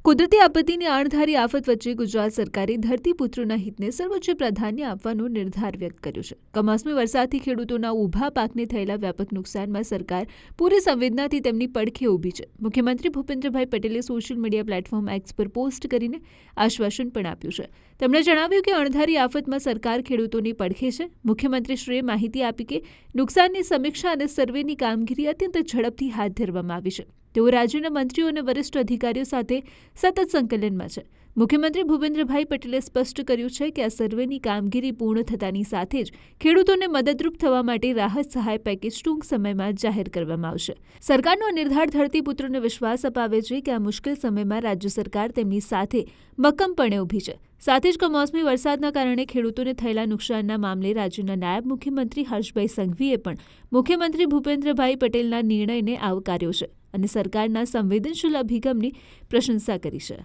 કુદરતી આપત્તિની અણધારી આફત વચ્ચે ગુજરાત સરકારે ધરતીપુત્રોના હિતને સર્વોચ્ચ પ્રાધાન્ય આપવાનો નિર્ધાર વ્યક્ત કર્યો છે. કમોસમી વરસાદથી ખેડૂતોના ઊભા પાકને થયેલા વ્યાપક નુકસાનમાં સરકાર પૂરી સંવેદનાથી તેમની પડખે ઊભી છે. મુખ્યમંત્રી ભૂપેન્દ્રભાઈ પટેલે સોશિયલ મીડિયા પ્લેટફોર્મ એક્સ પર પોસ્ટ કરીને આશ્વાસન પણ આપ્યું છે. તેમણે જણાવ્યું કે અણધારી આફતમાં સરકાર ખેડૂતોની પડખે છે. મુખ્યમંત્રીશ્રીએ માહિતી આપી કે નુકસાનની સમીક્ષા અને સર્વેની કામગીરી અત્યંત ઝડપથી હાથ ધરવામાં આવી છે. તેઓ રાજ્યના મંત્રીઓ અને વરિષ્ઠ અધિકારીઓ સાથે સતત સંકલનમાં છે. મુખ્યમંત્રી ભૂપેન્દ્રભાઈ પટેલે સ્પષ્ટ કર્યું છે કે આ સર્વેની કામગીરી પૂર્ણ થતાની સાથે જ ખેડૂતોને મદદરૂપ થવા માટે રાહત સહાય પેકેજ ટૂંક સમયમાં જાહેર કરવામાં આવશે. સરકારનો નિર્ધાર ધરતીપુત્રોને વિશ્વાસ અપાવે છે કે આ મુશ્કેલ સમયમાં રાજ્ય સરકાર તેમની સાથે મક્કમપણે ઊભી છે. સાથે જ કમોસમી વરસાદના કારણે ખેડૂતોને થયેલા નુકસાનના મામલે રાજ્યના નાયબ મુખ્યમંત્રી હર્ષભાઈ સંઘવીએ પણ મુખ્યમંત્રી ભૂપેન્દ્રભાઈ પટેલના નિર્ણયને આવકાર્યો છે અને સરકારના સંવેદનશીલ અભિગમની પ્રશંસા કરી છે.